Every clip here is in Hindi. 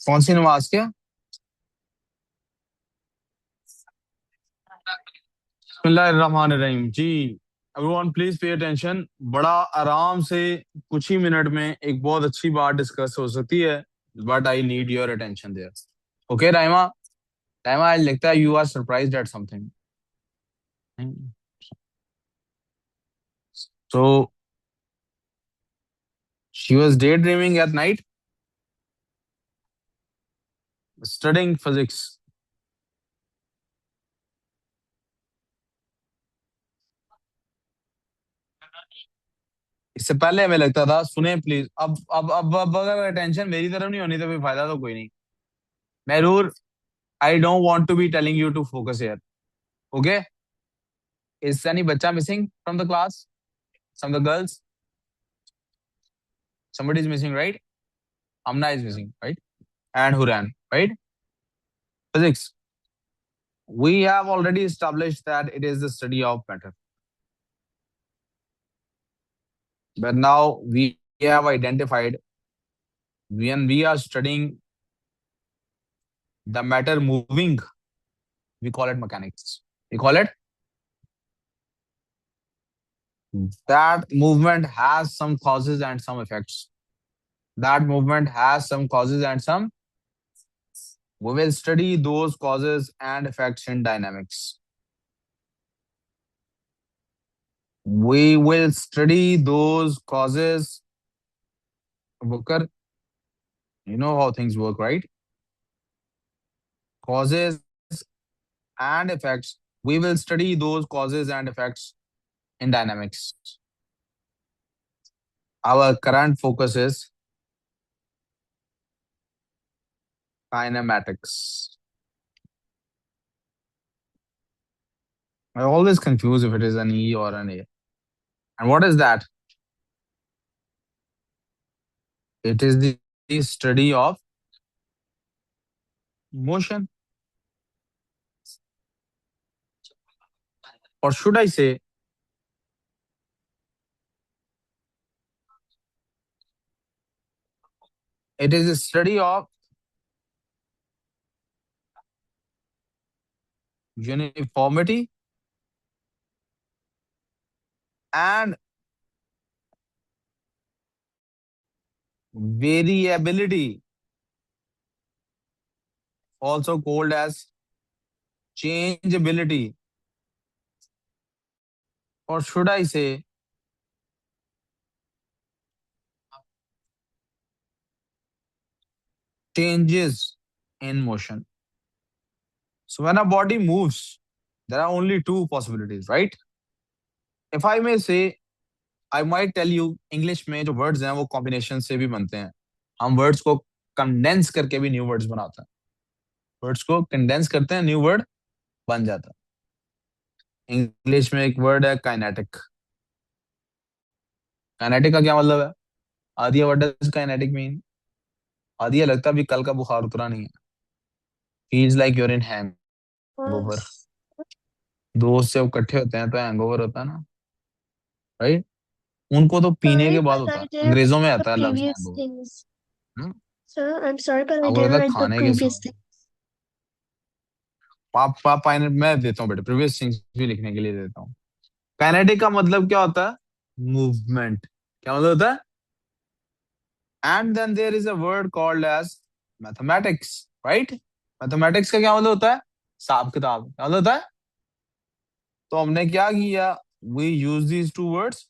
कौन सी नमाज के? बिस्मिल्लाहिर्रहमानिर्रहीम जी। Everyone please pay attention. बड़ा आराम से कुछ ही मिनट में एक बहुत अच्छी बात डिस्कस हो सकती है, but I need your attention there. Okay Raima. Raima, आज लगता है you are surprised at something. So she was day dreaming at night, studying physics. इससे पहले हमें लगता था, सुने प्लीज, अब अगर अटेंशन मेरी तरफ नहीं होनी तो फिर फायदा तो कोई नहीं। महरूर, I don't want to be telling you to focus here. Okay? Is any बच्चा missing from the class? Some the girls? Somebody is missing, right? Amna is missing, right? And Huran, right? Physics. We have already established that it is the study of matter. But now we have identified, when we are studying the matter moving, we call it mechanics. We call it that movement has some causes and some effects. That movement has some causes and some. We will study those causes and effects in dynamics. We will study those causes. Booker, you know how things work, right? Causes and effects. We will study those causes and effects in dynamics. Our current focus is kinematics. I always confuse if it is an E or an A. And what is that? It is the study of motion. Or should I say, it is the study of uniformity and variability, also called as changeability. Or should I say, changes in motion. So when a body moves, there are only two possibilities, right? If I may say, I might tell you, English में जो वर्ड्स हैं वो कॉम्बिनेशन से भी बनते हैं। हम वर्ड्स को कंडेंस करके भी न्यू वर्ड्स बनाते हैं। वर्ड्स को कंडेंस करते हैं, न्यू वर्ड बन जाता है। इंग्लिश में एक वर्ड है काइनेटिक। काइनेटिक का क्या मतलब है? Adiya, what does kinetic mean? Adiya, लगता भी कल का बुखार उतरा नहीं है। Feels like you're in hangover. दोस्त जब इकट्ठे होते हैं तो हैंगओवर होता है ना, राइट? उनको तो पीने के Sorry, बाद but होता I है, didn't अंग्रेजों में write the आता है लफ्ज previous hangover. things. Sir, I'm sorry, but I आपको didn't लगता है write the खाने के previous साथ? things. पाप पाइन मैं देता हूँ बेटे, प्रीवियस थिंग्स भी लिखने के लिए देता हूँ। काइनेटिक का मतलब क्या होता है? मूवमेंट। क्या मतलब होता है? And then there is a word called as mathematics, right? Mathematics का क्या मतलब होता है? हिसाब किताब। क्या मतलब होता है? तो हमने क्या किया? We use these two words.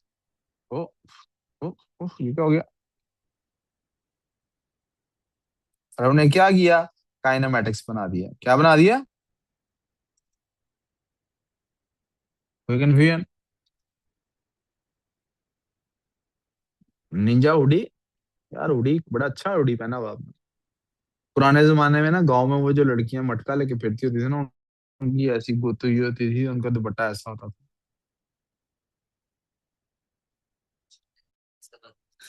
ओ, ओ, ओ, ये क्या हो गया? और हमने क्या किया? काइनेमेटिक्स बना दिया। क्या बना दिया? कोई कंफ्यूजन? Ninja hoodie. यार हुडी बड़ा अच्छा हुडी पहना हुआ आपने। पुराने जमाने में ना गांव में वो जो लड़कियां मटका लेके फिरती होती थी ना, उनकी ऐसी गुत्ती होती थी, उनका दुपट्टा ऐसा होता था।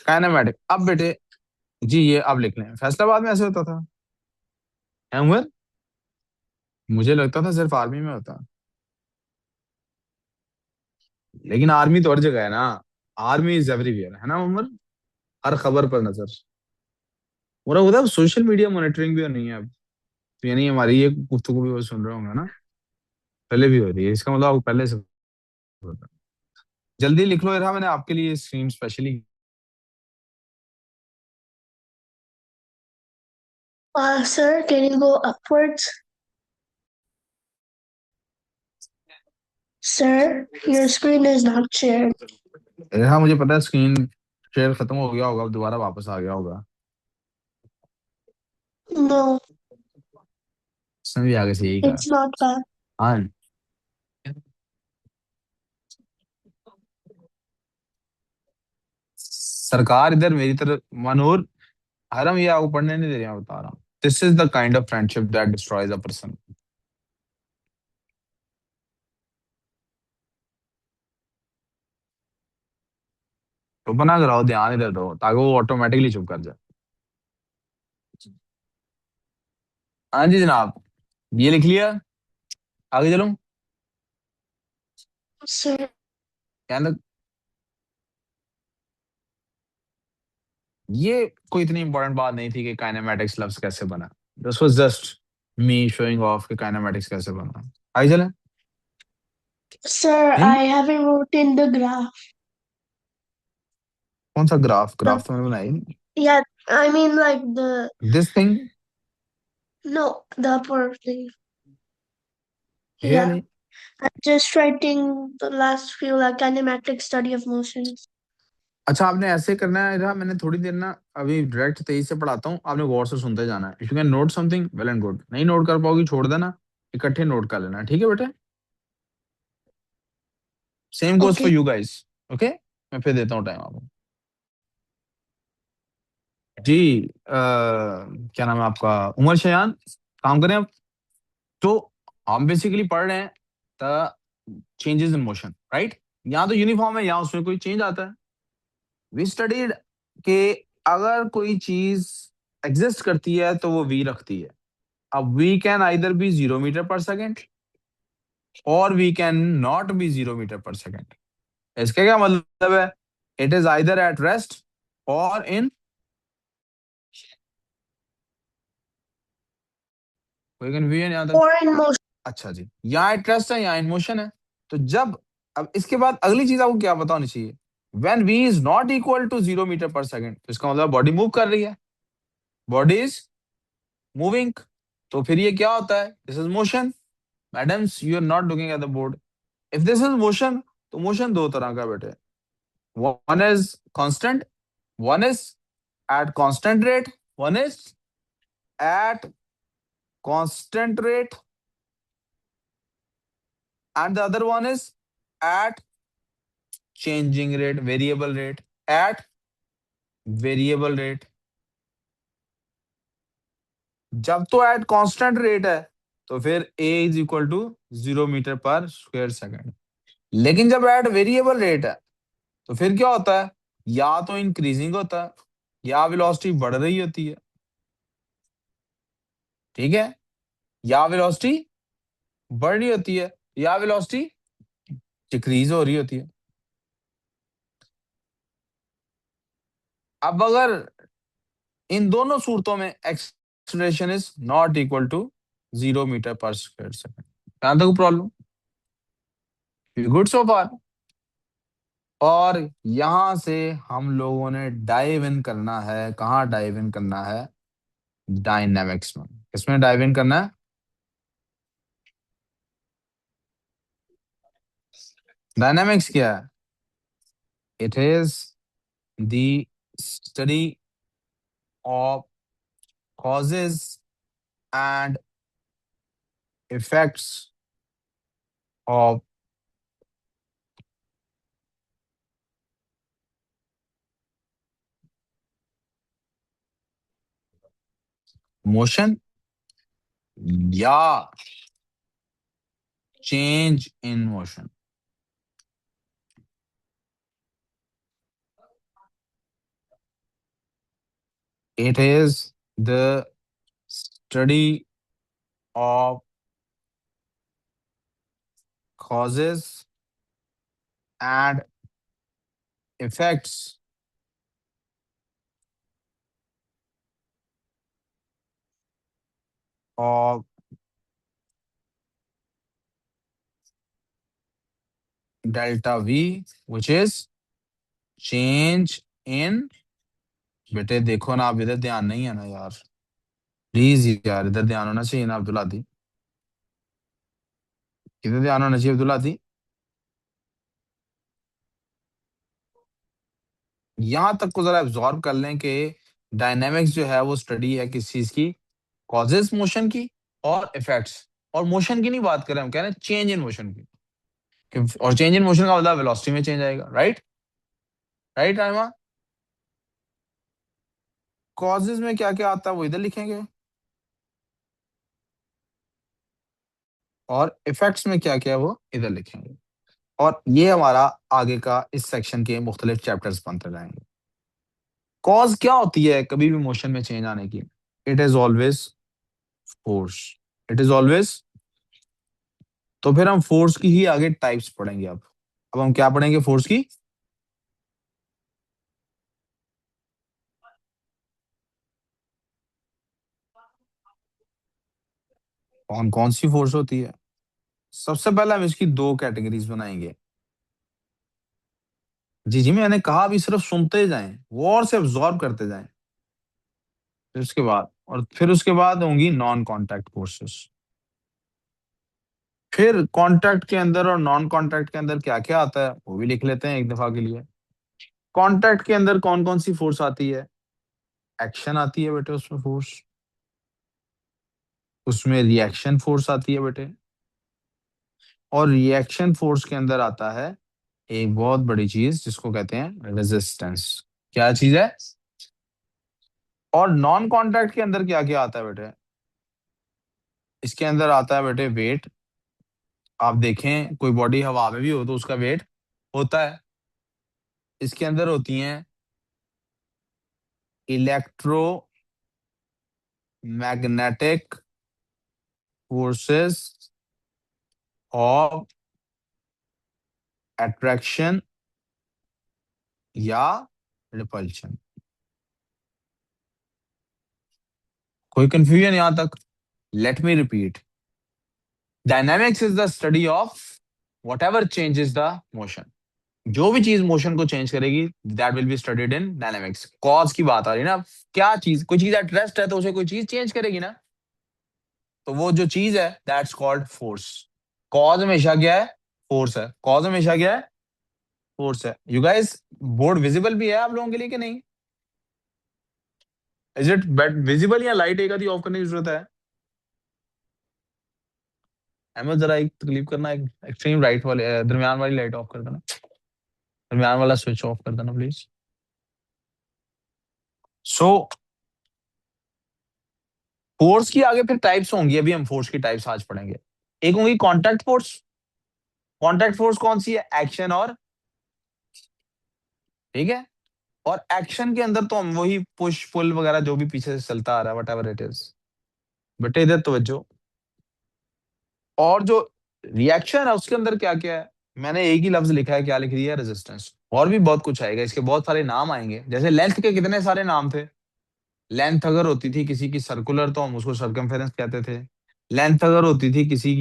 काइनेमेटिक। अब बेटे जी, ये अब लिख लें, फैसलाबाद में ऐसे होता था। उमर, मुझे लगता था सिर्फ आर्मी में होता। लेकिन आर्मी तो हर जगह है ना। आर्मी इज एवरीवेयर, है ना उमर? हर खबर पर नजर। और होता है सोशल मीडिया मॉनिटरिंग भी नहीं है अब। तो यानी हमारी ये गुफ्तगू भी वो सुन रहे होंगे ना, पहले भी हो रही है, इसका मतलब आपको पहले से पता है। जल्दी लिख लो इरहा, मैंने आपके लिए screen specially. Sir, can you go upwards? Sir, your screen is not shared. Irha मुझे पता है स्क्रीन शेयर खत्म हो गया होगा, अब दोबारा वापस आ गया होगा। No, इसने भी आगे से यही कहा। it's not that. हाँ, सरकार इधर मेरी तरफ मनोर, हरम ये आपको पढ़ने नहीं दे रहे, मैं बता रहा हूँ। This is the kind of friendship that destroys a person. चुप ना कराओ, ध्यान इधर दो ताकि वो ऑटोमेटिकली चुप कर जाए। हाँ जी जनाब, ये लिख लिया, आगे चलो। Sir, कहने ये कोई इतनी इंपॉर्टेंट बात नहीं थी कि काइनेमैटिक्स लफ्ज कैसे बना। This was just me showing off कि काइनेमैटिक्स कैसे बना। आगे चले। sir, नहीं, I haven't wrote in the graph. कौन सा ग्राफ? The ग्राफ तो मैंने बनाया ही yeah, I mean like the नहीं। This thing no, the upper thing. है Yeah, नहीं। I'm just writing the last few like kinematic study of motions. अच्छा, आपने ऐसे करना है इधर, मैंने थोड़ी देर ना अभी डायरेक्ट तेज से पढ़ाता हूँ, आपने गौर से सुनते जाना है। If you can note something well and good, नहीं नोट कर पाओगी छोड़ देना, इकट्ठे नोट कर लेना, ठीक है बेटे? Same goes Okay, for you guys. Okay, मैं फिर देता हूँ टाइम आपको। जी क्या नाम है आपका? उमर शयान, काम करें अब। तो हम बेसिकली पढ़ रहे हैं the changes in motion, right? यहाँ तो यूनिफॉर्म है, यहाँ उसमें कोई चेंज आता है। वी स्टडीड कि अगर कोई चीज एग्जिस्ट करती है तो वो वी रखती है। अब v can either be 0 meter per second और v can not be 0 meter per second. इसका क्या मतलब है? It is either at rest और इन, कोई कन्फ्यूजन यहाँ तक? or in motion. अच्छा जी, यहाँ एट रेस्ट है, यहाँ इन मोशन है। तो जब, अब इसके बाद अगली चीज आपको क्या पता होनी चाहिए? When v is not equal to 0 meter per second, तो इसका मतलब बॉडी मूव कर रही है, बॉडी इज मूविंग। तो फिर ये क्या होता है? This is motion. Madams you are not looking at the board. If this is motion, तो मोशन दो तरह का बेटे। One is constant, one is at constant rate, one is at constant rate and the other one is at changing rate, variable rate, at variable rate. जब तो एट कांस्टेंट रेट है तो फिर a is equal to 0 meter per square second. लेकिन जब एट वेरिएबल रेट है तो फिर क्या होता है? या तो इंक्रीजिंग होता है या वेलोसिटी बढ़ रही होती है, ठीक है? या वेलोसिटी बढ़ रही होती है या वेलोसिटी डिक्रीज हो रही होती है। अब अगर इन दोनों सूरतों में acceleration is not equal to 0 meter per square second, यहां तक प्रॉब्लम गुड सो फार? और यहां से हम लोगों ने डाइव इन करना है, कहाँ डाइव इन करना है? डायनेमिक्स में। किसमें डाइव इन करना है? डायनेमिक्स क्या है? It is the study of causes and effects of motion या change in motion. It is the study of causes and effects और delta we which is change इन, बेटे देखो ना, आप इधर ध्यान नहीं है ना यार, प्लीज यार इधर ध्यान होना चाहिए ना अब्दुल आदी, इधर ध्यान होना चाहिए अब्दुल आदी। यहां तक को जरा एब्जॉर्ब कर लें कि डायनेमिक्स जो है वो स्टडी है किस चीज की, कॉजेस मोशन की और इफेक्ट्स। और मोशन की नहीं बात करें, हम कह रहे हैं चेंज इन मोशन की, और चेंज इन मोशन का मतलब वेलोसिटी में चेंज आएगा, राइट? राइट राइमा? कॉजेज में क्या क्या आता है वो इधर लिखेंगे, और इफेक्ट्स में क्या क्या है वो इधर लिखेंगे। और ये हमारा आगे का इस सेक्शन के मुख्तलिफ चैप्टर्स बनते जाएंगे। कॉज क्या होती है कभी भी मोशन में चेंज आने की? It is always force. It is always. तो फिर हम फोर्स की ही आगे टाइप्स पढ़ेंगे अब हम क्या पढ़ेंगे फोर्स की? कौन कौन सी फोर्स होती है? सबसे पहले हम इसकी दो कैटेगरीज बनाएंगे। जी जी, मैंने कहा अभी सिर्फ सुनते जाएं, गौर से ऑब्जॉर्व करते जाएं। फिर उसके बाद होंगी नॉन कॉन्टैक्ट फोर्सेस। फिर कॉन्टैक्ट के अंदर और नॉन कॉन्टैक्ट के अंदर क्या क्या आता है वो भी लिख लेते हैं एक दफा के लिए। कॉन्टैक्ट के अंदर कौन कौन सी फोर्स आती है? एक्शन आती है बेटे उसमें फोर्स, उसमें रिएक्शन फोर्स आती है बेटे, और रिएक्शन फोर्स के अंदर आता है एक बहुत बड़ी चीज जिसको कहते हैं रेजिस्टेंस। क्या चीज है? और नॉन कॉन्टैक्ट के अंदर क्या क्या आता है बेटे? इसके अंदर आता है बेटे वेट। आप देखें कोई बॉडी हवा में भी हो तो उसका वेट होता है। इसके अंदर होती हैं electro magnetic forces of attraction या रिपल्शन। कोई कंफ्यूजन यहां तक? Let me repeat. Dynamics is the study of what ever changes the motion. जो भी चीज मोशन को चेंज करेगी that will be studied in dynamics. Cause की बात आ रही है ना, क्या चीज, कोई चीज एट रेस्ट है तो उसे कोई चीज चेंज करेगी ना, तो वो जो चीज है दैट्स कॉल्ड फोर्स। कॉज हमेशा क्या है? फोर्स है। कॉज हमेशा क्या है? फोर्स है। यू गाइस, बोर्ड विजिबल भी है आप लोगों के लिए कि नहीं? इज इट बेट विजिबल, या लाइट एक आधी ऑफ करने की जरूरत है? अहमद जरा एक तकलीफ करना, एक एक्सट्रीम राइट वाले दरमियान वाली लाइट ऑफ कर देना, दरमियान वाला स्विच ऑफ कर देना प्लीज। सो फोर्स की आगे फिर टाइप्स होंगी, अभी हम फोर्स की टाइप्स आज पढ़ेंगे। एक होंगी कॉन्टैक्ट फोर्स। कॉन्टैक्ट फोर्स कौन सी है? एक्शन और, ठीक है, और एक्शन के अंदर तो हम वही पुश पुल वगैरह जो भी पीछे से चलता आ रहा है वट एवर इट इज। बेटे इधर तवज्जो। और जो रिएक्शन है उसके अंदर क्या क्या है? मैंने एक ही लफ्ज लिखा है, क्या लिख दिया? रेजिस्टेंस। और भी बहुत कुछ आएगा, इसके बहुत सारे नाम आएंगे, जैसे लेंथ के कितने सारे नाम थे। लेंथ अगर होती थी किसी की सर्कुलर तो हम उसको सर्कमफेरेंस कहते थे। लेंथ अगर होती थी किसी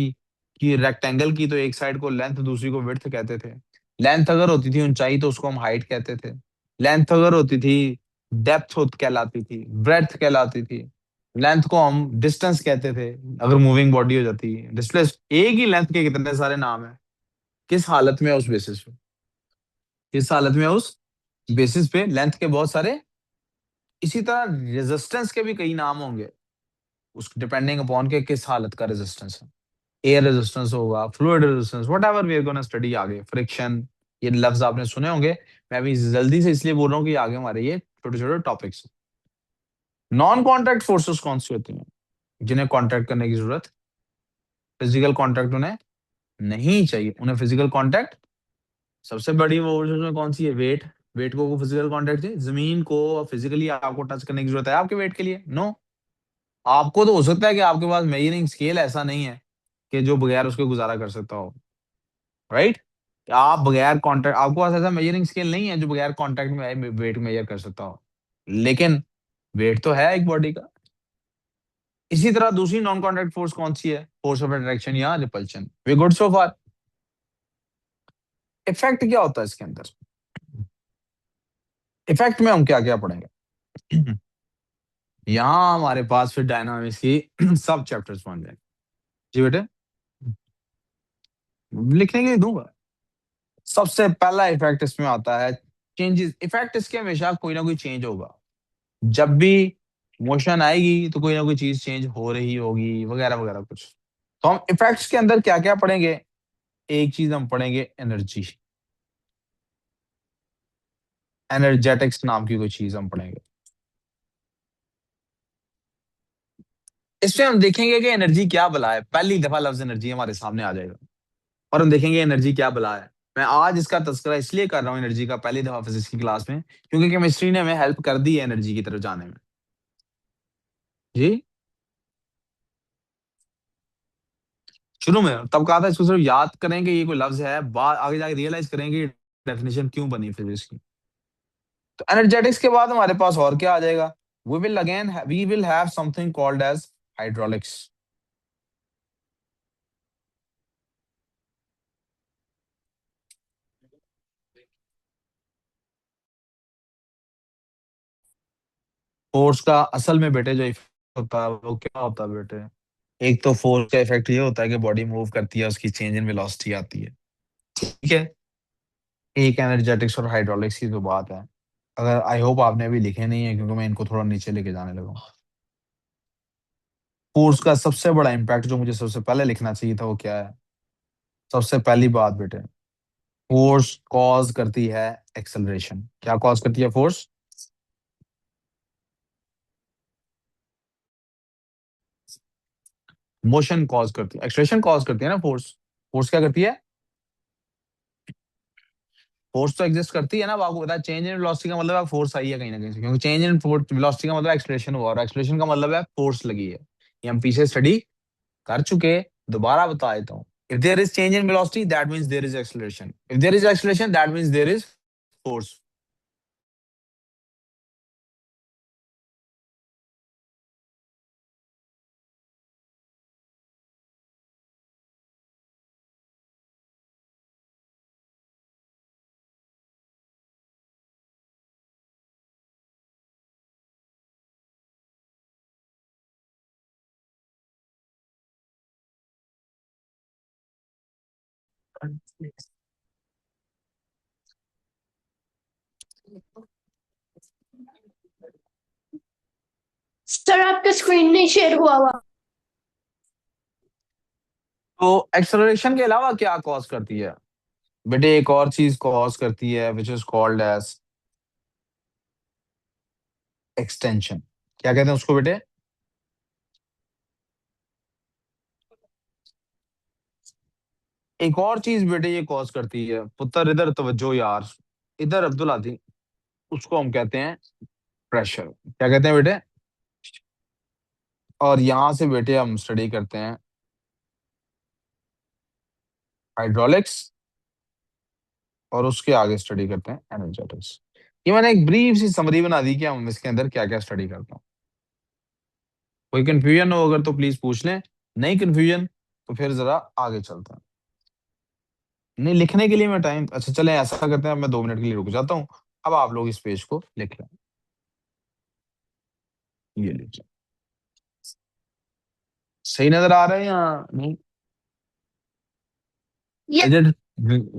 की रेक्टेंगल की तो एक साइड को लेंथ दूसरी को विड्थ कहते थे। लेंथ अगर होती थी ऊंचाई तो उसको हम हाइट कहते थे। लेंथ अगर होती थी डेप्थ कहलाती थी, ब्रेड्थ कहलाती थी। लेंथ को हम डिस्टेंस कहते थे अगर मूविंग बॉडी हो जाती है डिस्प्लेस। एक ही लेंथ के कितने सारे नाम है, किस हालत में है उस बेसिस पे, किस हालत में है उस बेसिस पे लेंथ के बहुत सारे। इसी तरह रेजिस्टेंस के भी कई नाम होंगे, उस डिपेंडिंग अपॉन के किस हालत का रेजिस्टेंस है। एयर रेजिस्टेंस होगा, fluid resistance, whatever we are gonna study आगे, फ्रिक्शन, ये लफ्ज आपने सुने होंगे। मैं अभी जल्दी से इसलिए बोल रहा हूँ कि आगे हमारे ये छोटे छोटे टॉपिक्स। नॉन कॉन्टैक्ट फोर्सेस कौन सी होती हैं जिन्हें कॉन्टैक्ट करने की जरूरत, फिजिकल कॉन्टैक्ट उन्हें नहीं चाहिए, उन्हें फिजिकल कॉन्टैक्ट। सबसे बड़ी वो उसमें कौन सी है? वेट। वेट को फिजिकल कॉन्टैक्ट चाहिए, जमीन को फिजिकली आपको टच करने की जरूरत है आपके वेट के लिए? नो। आपको तो हो सकता है कि आपके पास मेजरिंग स्केल ऐसा नहीं है कि जो बगैर उसके गुजारा कर सकता हो, राइट? आप बगैर कांटेक्ट, आपको पास ऐसा मेजरिंग स्केल नहीं है जो बगैर कांटेक्ट में वेट मेजर कर सकता हो, लेकिन वेट तो है एक बॉडी का। इसी तरह दूसरी नॉन कॉन्टैक्ट फोर्स कौन सी है? फोर्स ऑफ अट्रैक्शन या repulsion. We good so far? Effect क्या होता है इसके अंदर? इफेक्ट में हम क्या क्या पढ़ेंगे? यहाँ हमारे पास फिर डायनामिक्स की सब चैप्टर्स बन जाएंगे। जी बेटे, लिखने के लिए दूंगा। सबसे पहला इफेक्ट इसमें आता है चेंजेस। इफेक्ट इसके हमेशा कोई ना कोई चेंज होगा। जब भी मोशन आएगी तो कोई ना कोई चीज चेंज हो रही होगी, वगैरह वगैरह कुछ। तो हम इफेक्ट्स के अंदर क्या क्या पढ़ेंगे? एक चीज हम पढ़ेंगे एनर्जी। एनर्जेटिक्स नाम की कोई चीज हम पढ़ेंगे। इसमें हम देखेंगे कि एनर्जी क्या बला है। पहली दफा लफ्ज एनर्जी हमारे सामने आ जाएगा और हम देखेंगे एनर्जी क्या बला है। मैं आज इसका तस्करा इसलिए कर रहा हूँ एनर्जी का, पहली दफा फिजिक्स की क्लास में, क्योंकि केमिस्ट्री ने हमें हेल्प कर दी है एनर्जी की तरफ जाने में। जी, शुरू में तब कहा था इसको सिर्फ याद करेंगे ये कोई लफ्ज है, बाद आगे जाके रियलाइज करेंगे डेफिनेशन क्यों बनी फिजिक्स की। तो एनर्जेटिक्स के बाद हमारे पास और क्या आ जाएगा? We will have something called as hydraulics. Force का असल में बेटे जो इफेक्ट होता है वो क्या होता है बेटे? एक तो फोर्स का इफेक्ट ये होता है कि बॉडी मूव करती है, उसकी चेंज इन वेलोसिटी आती है। ठीक है। एक एनर्जेटिक्स और हाइड्रोलिक्स की तो बात है। अगर आई होप आपने अभी लिखे नहीं है, क्योंकि मैं इनको थोड़ा नीचे लेके जाने लगा हूँ। फोर्स का सबसे बड़ा इम्पैक्ट जो मुझे सबसे पहले लिखना चाहिए था वो क्या है? सबसे पहली बात बेटे, फोर्स कॉज करती है एक्सेलरेशन। क्या कॉज करती है फोर्स? मोशन कॉज करती है, एक्सेलरेशन कॉज करती है ना फोर्स। फोर्स क्या करती है? फोर्स तो एग्जिस्ट करती है ना। अब आपको पता है चेंज इन वेलोसिटी का मतलब है फोर्स आई है कहीं ना कहीं से, क्योंकि चेंज इन वेलोसिटी का मतलब एक्सेलरेशन हुआ और एक्सेलरेशन का मतलब है फोर्स लगी है। ये हम पीछे स्टडी कर चुके, दोबारा बता देता हूँ। If there is change in velocity that means there is acceleration, if there is acceleration that means there is force. Sir आपका स्क्रीन नहीं शेयर हुआ हुआ। तो एक्सेलरेशन के अलावा क्या कॉज करती है बेटे? एक और चीज कॉज करती है which is called as extension. क्या कहते हैं उसको बेटे? एक और चीज बेटे ये कॉज करती है, पुत्र इधर तवज्जो यार, इधर अब्दुल आती, उसको हम कहते हैं प्रेशर। क्या कहते हैं बेटे? और यहां से बेटे हम स्टडी करते हैं हाइड्रोलिक्स और उसके आगे स्टडी करते हैं एनर्जेटिक्स। ये मैंने एक ब्रीफ सी समरी बना दी कि हम इसके अंदर क्या क्या स्टडी करते हैं। कोई कंफ्यूजन हो अगर तो प्लीज पूछ लें, नहीं कंफ्यूजन तो फिर जरा आगे चलते हैं। नहीं लिखने के लिए मैं टाइम, अच्छा चले ऐसा करते हैं, मैं 2 मिनट के लिए रुक जाता हूँ। अब आप लोग इस पेज को लिख लें। ये लीजिए। सही नजर आ रहा है या नहीं? ये is it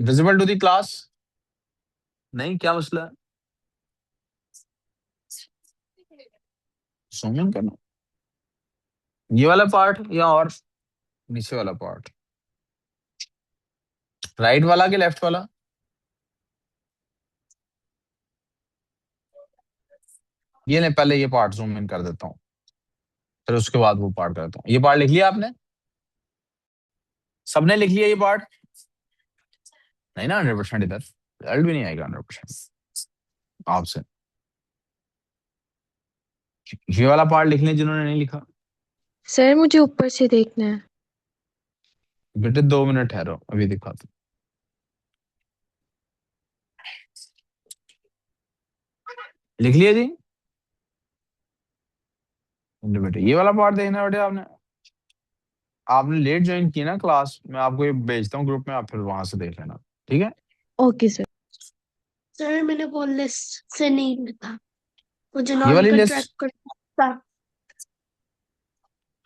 visible to the class? नहीं, क्या मसला है? जूम करना, ये वाला पार्ट या और नीचे वाला पार्ट? राइट वाला कि लेफ्ट वाला? ये नहीं, पहले ये पार्ट जूम इन कर देता हूँ, फिर उसके बाद वो पार्ट करता हूँ। ये पार्ट लिख लिया आपने? सबने लिख लिया ये पार्ट? नहीं ना, 100% इधर रिजल्ट भी नहीं आएगा 100% आपसे। ये वाला पार्ट लिख लें जिन्होंने नहीं लिखा। सर मुझे ऊपर से देखना है। बेटे 2 मिनट ठहरो, अभी दिखाता हूँ। लिख लिया जी? बेटे ये वाला पार्ट देखना है बेटे आपने। आपने लेट ज्वाइन की ना क्लास, मैं आपको ये भेजता हूँ ग्रुप में, आप फिर वहां से देख लेना, ठीक है। Okay sir. सर मैंने वो लिस्ट से नहीं लिखा, मुझे ये नॉन वाली लिस्ट, कॉन्ट्रैक्ट था।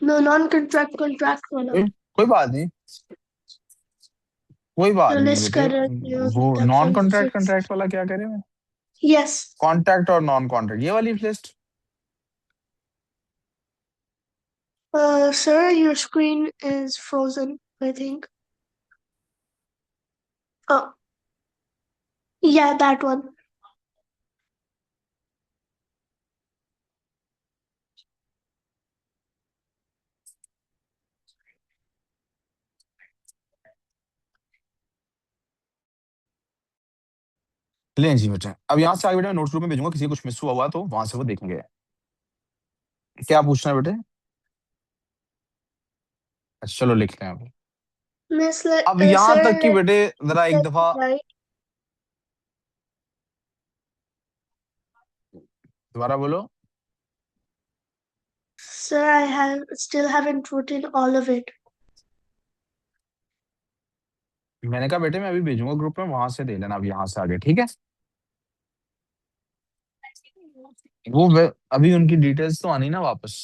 नो, नॉन कॉन्ट्रैक्ट कॉन्ट्रैक्ट वाला कोई बात नहीं, कोई बात जो नहीं है लिस्ट बेटे। कर रहे थे वो उसका नॉन फिर कॉन्ट्रैक्ट, सिक्स। कॉन्ट्रैक्ट वाला क्या करें, यस कॉन्ट्रैक्ट और नॉन कॉन्ट्रैक्ट, ये वाली list. sir, your screen is frozen, I think. Oh, yeah, that one. लें जी बेटे, अब यहाँ से आगे बेटे मैं नोट्स ग्रुप में भेजूंगा, किसी को कुछ मिस हुआ तो वहां से वो देखेंगे। क्या पूछना है बेटे? अच्छा चलो लिखते हैं अब। Miss, अब यहाँ तक कि sir, बेटे जरा एक दफा right? दोबारा बोलो। Sir, I still haven't written all of it. मैंने कहा बेटे मैं अभी भेजूंगा ग्रुप में, वहां से दे लेना अब यहाँ से आगे, ठीक है। अभी उनकी डिटेल्स तो आनी ना वापस।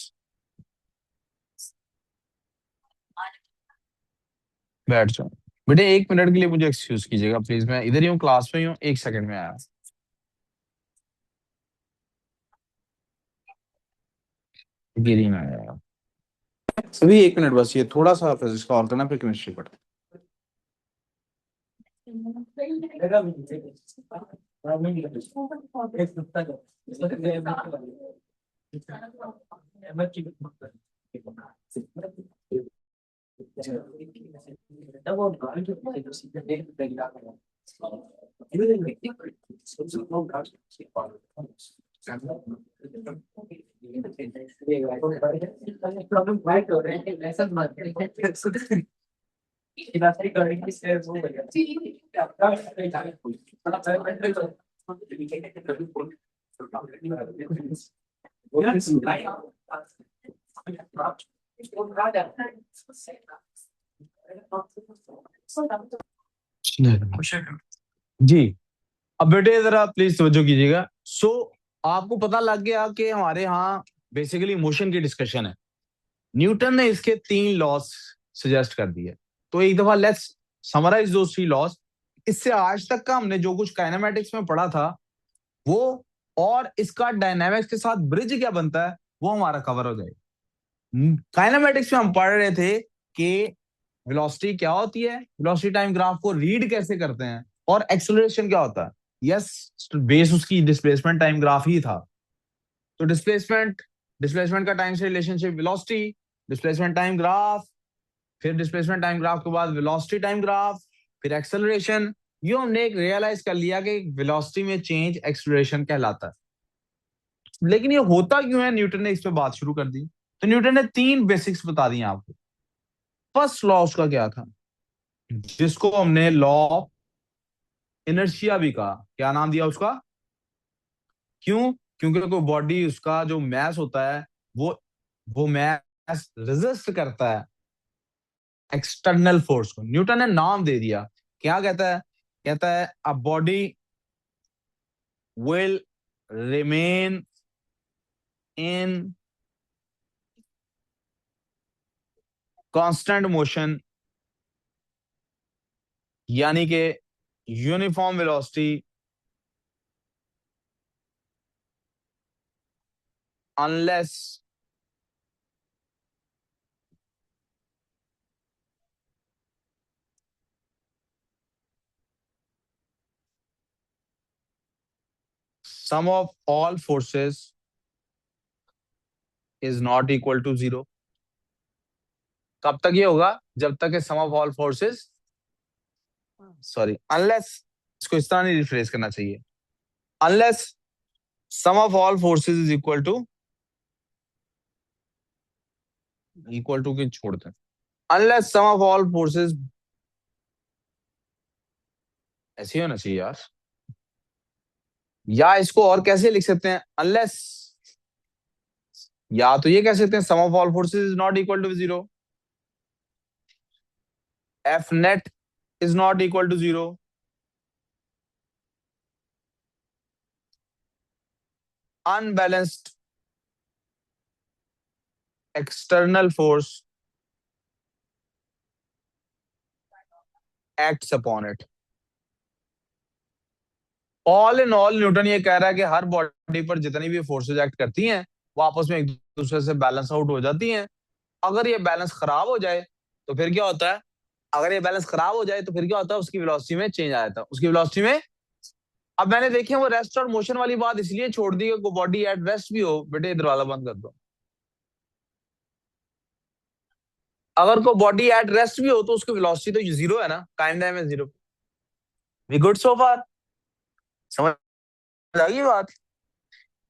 बैठ जाओ बेटे, 1 मिनट के लिए मुझे एक्सक्यूज कीजिएगा प्लीज, मैं इधर ही हूँ, क्लास में ही हूँ, 1 सेकंड में आया। गिरी में आया अभी, 1 मिनट बस, ये थोड़ा सा फिजिक्स का और करना, फिर केमिस्ट्री पढ़। जी, अब बेटे जरा प्लीज तवज्जो कीजिएगा। आपको पता लग गया कि हमारे यहाँ बेसिकली मोशन की डिस्कशन है। न्यूटन ने इसके 3 लॉस सजेस्ट कर दिए, तो एक दफा लेट्स समराइज दो 3 लॉस। इससे आज तक का हमने जो कुछ काइनेमेटिक्स में पढ़ा था वो, और इसका डायनामिक्स के साथ ब्रिज क्या बनता है, वो हमारा कवर हो जाएगा। काइनेमेटिक्स में हम पढ़ रहे थे कि वेलोसिटी क्या होती है, वेलोसिटी टाइम ग्राफ को रीड कैसे करते हैं, और एक्सेलरेशन क्या होता है। यस, बेस उसकी डिस्प्लेसमेंट टाइम ग्राफ ही था। तो डिस्प्लेसमेंट डिस्प्लेसमेंट का टाइम से relationship velocity, displacement time graph, फिर डिस्प्लेसमेंट टाइम ग्राफ के बाद वेलोसिटी टाइम ग्राफ, फिर एक्सेलरेशन। ये हमने एक रियलाइज कर लिया कि वेलोसिटी में चेंज एक्सेलरेशन कहलाता है। लेकिन ये होता क्यों है, न्यूटन ने इस पे बात शुरू कर दी। तो न्यूटन ने 3 बेसिक्स बता दिए आपको। फर्स्ट लॉ उसका क्या था, जिसको हमने लॉ ऑफ इनर्शिया भी कहा। क्या नाम दिया उसका? क्यों? क्योंकि कोई बॉडी, उसका जो मैस होता है, वो वो मैस रेजिस्ट करता है एक्सटर्नल फोर्स को। न्यूटन ने नाम दे दिया, क्या कहता है? कहता है a body will remain in constant motion, यानी कि uniform velocity, unless sum of all forces is not equal to 0। कब तक ये होगा? जब तक sum of all forces, sorry, unless, इसको इस तरह नहीं रिफ्रेश करना चाहिए, unless sum of all forces is equal to के छोड़ते हैं, unless sum of all forces, ऐसे ही होना चाहिए यार। या इसको और कैसे लिख सकते हैं, अनलेस या तो ये कह सकते हैं sum of all forces is not equal to zero, F net is not equal to zero, unbalanced external force acts upon it. All in all Newton ये कह रहा है कि हर बॉडी पर जितनी भी फोर्सेज एक्ट करती हैं वो आपस में एक दूसरे से बैलेंस आउट हो जाती हैं। अगर ये बैलेंस खराब हो जाए तो फिर क्या होता है, अगर ये बैलेंस खराब हो जाए तो फिर क्या होता है, उसकी वेलोसिटी में चेंज आ जाता है, उसकी वेलोसिटी में। अब मैंने देखे वो रेस्ट और मोशन वाली बात इसलिए छोड़ दी कि बॉडी एट रेस्ट भी हो, बेटे दरवाजा बंद कर दो। अगर को बॉडी एट रेस्ट भी हो तो उसकी वेलोसिटी तो जीरो है ना, टाइम टाइम है जीरो। वी गुड सो फार, समझ आ गई बात।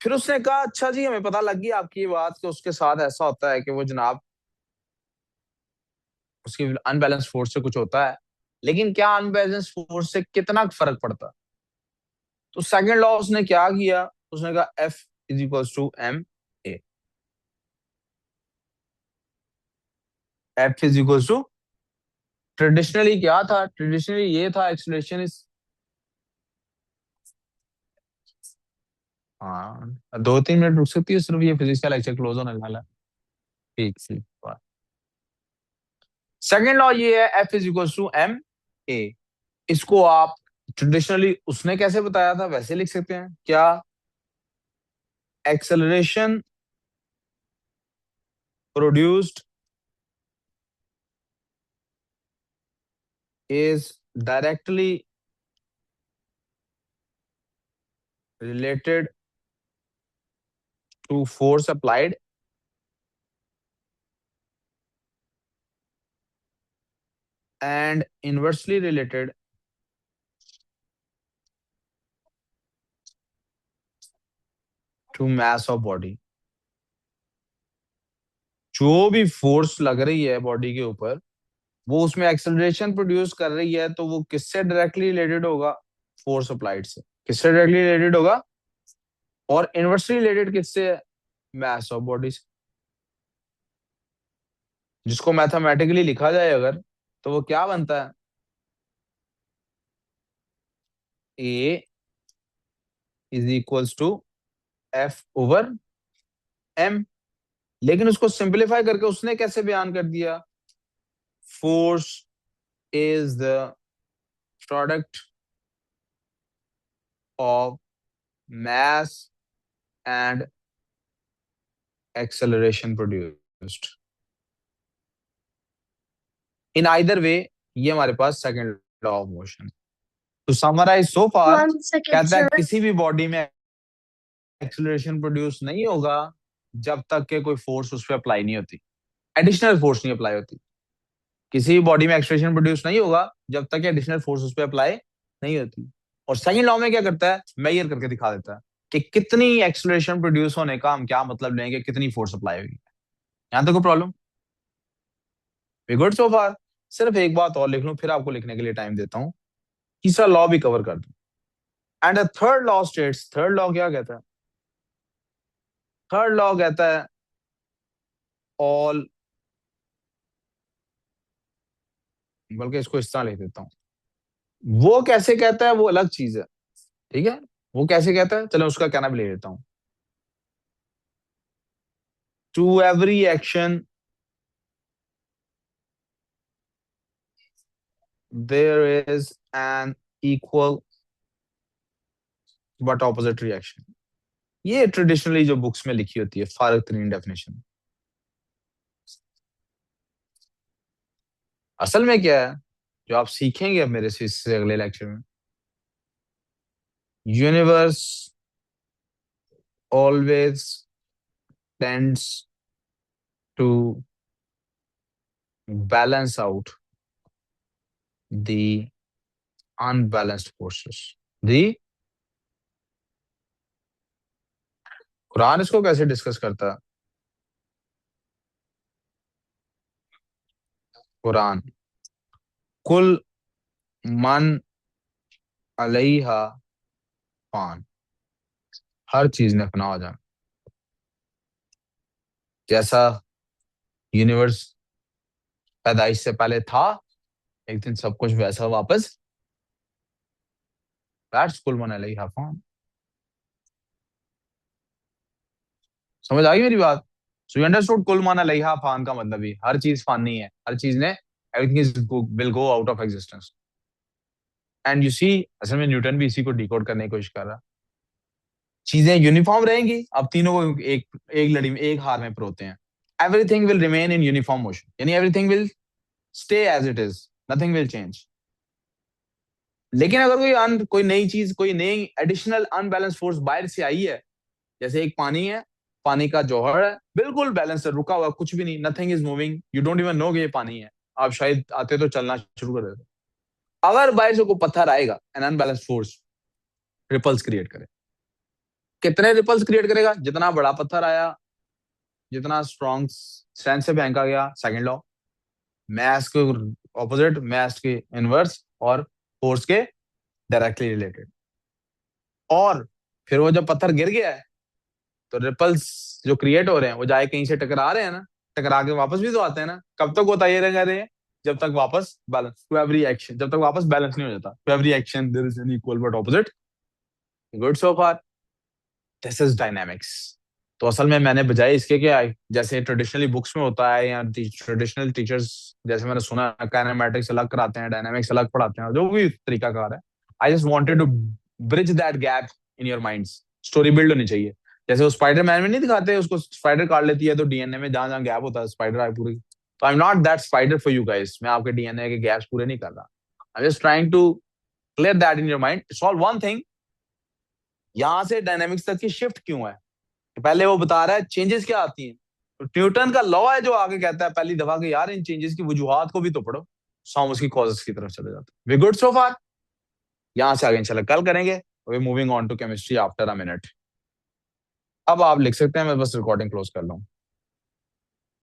फिर उसने कहा अच्छा जी हमें पता लग गई आपकी ये बात कि उसके साथ ऐसा होता है कि वो जनाब उसकी अनबैलेंस फोर्स से कुछ होता है, लेकिन क्या अनबैलेंस फोर्स से कितना फर्क पड़ता है। तो सेकंड लॉ उसने क्या किया, उसने कहा F is equals to m a, F is equals to, traditionally क्या था, ट्रेडिशनली ये था एक्सलेशन इज, हाँ 2-3 मिनट रुक सकती है सिर्फ, ये फिजिक्स का लेक्चर क्लोज होने वाला है। ठीक ठीक। सेकेंड लॉ ये है F is equals to m a, इसको आप ट्रेडिशनली उसने कैसे बताया था वैसे लिख सकते हैं क्या, acceleration produced is directly related to force applied and inversely related to mass of body। जो भी फोर्स लग रही है बॉडी के ऊपर वो उसमें एक्सेलरेशन प्रोड्यूस कर रही है, तो वो किससे डायरेक्टली रिलेटेड होगा, फोर्स अप्लाइड से। किससे डायरेक्टली रिलेटेड होगा, और इनवर्सली रिलेटेड किससे है, मास ऑफ बॉडी से। जिसको मैथमेटिकली लिखा जाए अगर तो वो क्या बनता है, a is equals to F over m. लेकिन उसको सिंपलीफाई करके उसने कैसे बयान कर दिया, force is the product of mass and acceleration produced in either way। ये हमारे पास सेकंड लॉ ऑफ मोशन। तो समराइज सो फार 1 second, कहता है sir. किसी भी बॉडी में एक्सेलरेशन प्रोड्यूस नहीं होगा जब तक के कोई फोर्स उस पर अप्लाई नहीं होती, एडिशनल फोर्स नहीं अप्लाई होती। किसी भी बॉडी में एक्सेलरेशन प्रोड्यूस नहीं होगा जब तक एडिशनल फोर्स उस पर अप्लाई नहीं होती। और सेकंड लॉ में क्या करता है, मेजर करके दिखा देता है कि कितनी एक्सेलरेशन प्रोड्यूस होने का हम क्या मतलब लेंगे, कितनी फोर्स अप्लाई होगी। यहां तक कोई प्रॉब्लम, वी गुड सो फार। सिर्फ एक बात और लिख लूं फिर आपको लिखने के लिए टाइम देता हूं, तीसरा लॉ भी कवर कर दूं। And the third law states, third law क्या कहता है, थर्ड लॉ कहता है ऑल, बल्कि इसको इस तरह लिख देता हूं, वो कैसे कहता है वो अलग चीज है, ठीक है। वो कैसे कहता है चलो उसका कहना भी ले लेता हूं, to every action there is an equal but opposite reaction. ये ट्रेडिशनली जो बुक्स में लिखी होती है फारग तरीन डेफिनेशन। असल में क्या है जो आप सीखेंगे अब मेरे से इससे अगले लेक्चर में, universe always tends to balance out the unbalanced forces. The Quran इसको कैसे डिस्कस करता है, कुरान कुल मन अलैहा फान, हर चीज ने फना हो जाना। जैसा यूनिवर्स पैदाइश से पहले था, एक दिन सब कुछ वैसा वापस। दैट्स कुल मन अलैहा फान। समझ आ गई मेरी बात? सो यू अंडरस्टूड कुल मन अलैहा फान का मतलब ही हर चीज फानी है, हर चीज ने everything is will go out of existence. And you see, असल में न्यूटन भी इसी को डिकोड करने की कोशिश कर रहा। चीजें यूनिफॉर्म रहेंगी, अब तीनों को एक एक लड़ी में, एक हार में परोते हैं। Everything will remain in uniform motion, यानी everything will stay as it is, nothing will change. लेकिन अगर कोई नई चीज, कोई नई एडिशनल अनबैलेंस फोर्स बाहर से आई है, जैसे एक पानी है, पानी का जौहर है, बिल्कुल बैलेंस है, रुका हुआ, कुछ भी नहीं, nothing is moving, you don't even know कि ये पानी है, आप शायद आते तो चलना शुरू कर देते। अगर बाहर से कोई पत्थर आएगा, an unbalance force ripples create करे। कितने रिपल्स क्रिएट करेगा? जितना बड़ा पत्थर आया, जितना स्ट्रॉन्ग स्ट्रेंथ से फेंका गया, सेकंड लॉ, मैस के ऑपोजिट, मैस के इनवर्स, और फोर्स के डायरेक्टली रिलेटेड। और फिर वो जब पत्थर गिर गया है, तो रिपल्स जो क्रिएट हो रहे हैं वो जाए कहीं से टकरा रहे हैं ना, टकरा के वापस भी तो आते हैं ना। कब तक वो तैयार रह रहे हैं? जब तक वापस बैलेंस, टू एवरी एक्शन, जब तक वापस बैलेंस नहीं हो जाता, to every action there is an equal but opposite. Good so far, this is dynamics. तो असल में मैंने बजाय इसके क्या, जैसे ट्रेडिशनली बुक्स में होता है या ट्रेडिशनल टीचर्स, जैसे मैंने सुना काइनेमैटिक्स अलग कराते हैं, डायनामिक्स अलग पढ़ाते हैं, जो भी तरीका कार है, I just wanted to bridge that gap in your minds. Story build होनी चाहिए। जैसे वो स्पाइडर मैन में नहीं दिखाते, उसको स्पाइडर काट लेती है तो डीएनए में जहां जहां गैप होता है स्पाइडर आए पूरी। तो I am not that spider for you guys, मैं आपके डीएनए के गैप्स पूरे नहीं कर रहा। I am just trying to clear that in your mind. Solve one thing, यहां से डायनामिक्स तक की शिफ्ट क्यों है? पहले वो बता रहा है चेंजेस क्या आती हैं, तो न्यूटन का लॉ है जो आगे कहता है पहली दफा कि यार इन चेंजेस की वजूहात को भी तो पढ़ो। सो हम उसकी कॉजेस की तरफ चले जाते हैं। We good so far? यहां से आगे इंशाल्लाह कल करेंगे। We moving on to chemistry after a minute. अब आप लिख सकते हैं, मैं बस रिकॉर्डिंग क्लोज कर लूं।